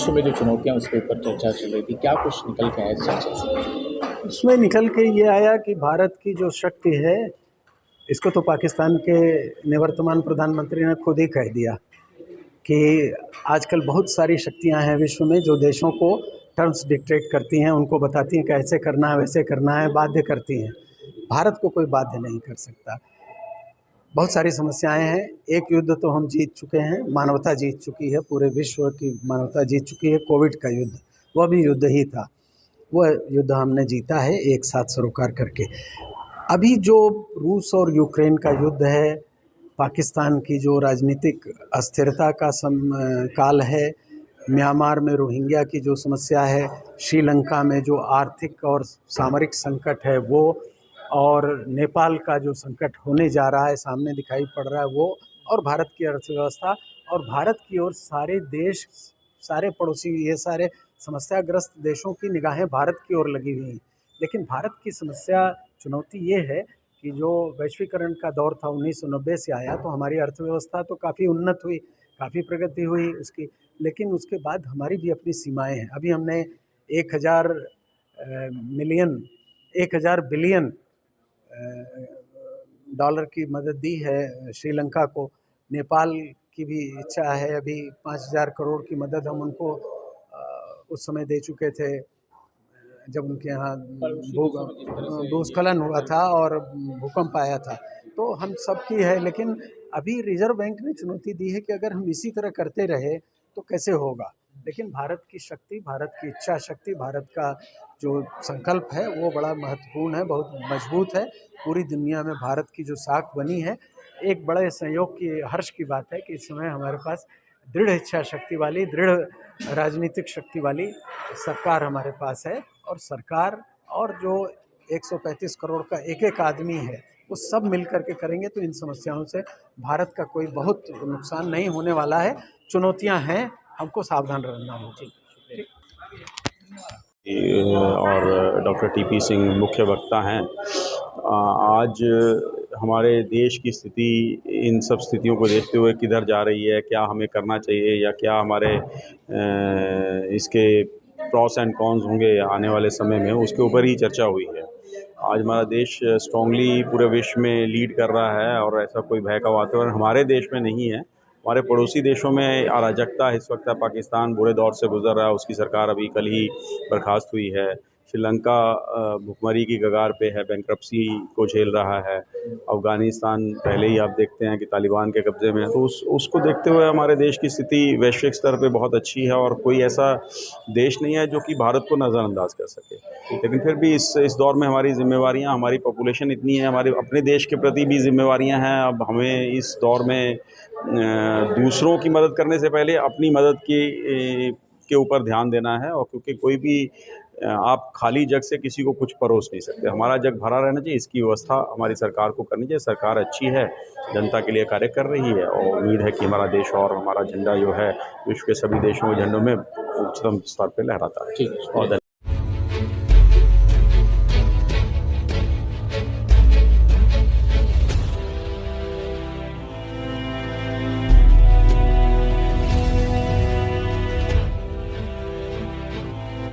विश्व में जो चुनौतियाँ उसके ऊपर चर्चा चल रही थी, क्या कुछ निकल के आया इस चर्चा से? उसमें निकल के ये आया कि भारत की जो शक्ति है, इसको तो पाकिस्तान के निवर्तमान प्रधानमंत्री ने खुद ही कह दिया कि आजकल बहुत सारी शक्तियां हैं विश्व में जो देशों को टर्म्स डिक्टेट करती हैं, उनको बताती हैं कि ऐसे करना है वैसे करना है, बाध्य करती हैं। भारत को कोई बाध्य नहीं कर सकता। बहुत सारी समस्याएं हैं। एक युद्ध तो हम जीत चुके हैं, मानवता जीत चुकी है, पूरे विश्व की मानवता जीत चुकी है। कोविड का युद्ध, वह भी युद्ध ही था, वह युद्ध हमने जीता है एक साथ सरोकार करके। अभी जो रूस और यूक्रेन का युद्ध है, पाकिस्तान की जो राजनीतिक अस्थिरता का काल है, म्यांमार में रोहिंग्या की जो समस्या है, श्रीलंका में जो आर्थिक और सामरिक संकट है वो, और नेपाल का जो संकट होने जा रहा है, सामने दिखाई पड़ रहा है वो, और भारत की अर्थव्यवस्था और भारत की ओर सारे देश, सारे पड़ोसी, ये सारे समस्याग्रस्त देशों की निगाहें भारत की ओर लगी हुई हैं। लेकिन भारत की समस्या, चुनौती ये है कि जो वैश्वीकरण का दौर था 1990 से आया, तो हमारी अर्थव्यवस्था तो काफ़ी उन्नत हुई, काफ़ी प्रगति हुई उसकी, लेकिन उसके बाद हमारी भी अपनी सीमाएं हैं। अभी हमने 1000 बिलियन डॉलर की मदद दी है श्रीलंका को। नेपाल की भी इच्छा है, अभी 5000 करोड़ की मदद हम उनको उस समय दे चुके थे जब उनके यहाँ भूस्खलन हुआ था और भूकंप आया था। तो हम सबकी है, लेकिन अभी रिजर्व बैंक ने चुनौती दी है कि अगर हम इसी तरह करते रहे तो कैसे होगा। लेकिन भारत की शक्ति, भारत की इच्छा शक्ति, भारत का जो संकल्प है वो बड़ा महत्वपूर्ण है, बहुत मजबूत है। पूरी दुनिया में भारत की जो साख बनी है, एक बड़े संयोग की, हर्ष की बात है कि इस समय हमारे पास दृढ़ इच्छा शक्ति वाली, दृढ़ राजनीतिक शक्ति वाली सरकार हमारे पास है। और सरकार और जो 135 करोड़ का एक एक आदमी है, वो सब मिल करके करेंगे तो इन समस्याओं से भारत का कोई बहुत नुकसान नहीं होने वाला है। चुनौतियां हैं, हमको सावधान रहना होगा। और डॉक्टर टीपी सिंह मुख्य वक्ता हैं। आज हमारे देश की स्थिति इन सब स्थितियों को देखते हुए किधर जा रही है, क्या हमें करना चाहिए या क्या हमारे इसके प्रॉस एंड कॉन्स होंगे आने वाले समय में, उसके ऊपर ही चर्चा हुई है। आज हमारा देश स्ट्रांगली पूरे विश्व में लीड कर रहा है और ऐसा कोई भय का वातावरण हमारे देश में नहीं है। हमारे पड़ोसी देशों में अराजकता इस वक्त है। पाकिस्तान बुरे दौर से गुजर रहा है, उसकी सरकार अभी कल ही बर्खास्त हुई है। श्रीलंका भुखमरी की कगार पे है, बैंक्रप्सी को झेल रहा है। अफ़गानिस्तान पहले ही आप देखते हैं कि तालिबान के कब्ज़े में है। तो उसको देखते हुए हमारे देश की स्थिति वैश्विक स्तर पे बहुत अच्छी है और कोई ऐसा देश नहीं है जो कि भारत को नज़रअंदाज कर सके। लेकिन फिर भी इस दौर में हमारी ज़िम्मेवारियाँ, हमारी पॉपुलेशन इतनी है, हमारे अपने देश के प्रति भी ज़िम्मेवारियाँ हैं। अब हमें इस दौर में दूसरों की मदद करने से पहले अपनी मदद के ऊपर ध्यान देना है। और क्योंकि कोई भी आप खाली जग से किसी को कुछ परोस नहीं सकते। हमारा जग भरा रहना चाहिए, इसकी व्यवस्था हमारी सरकार को करनी चाहिए। सरकार अच्छी है, जनता के लिए कार्य कर रही है और उम्मीद है कि हमारा देश और हमारा झंडा जो है विश्व के सभी देशों के झंडों में उच्चतम स्तर पर लहराता है। ठीक है।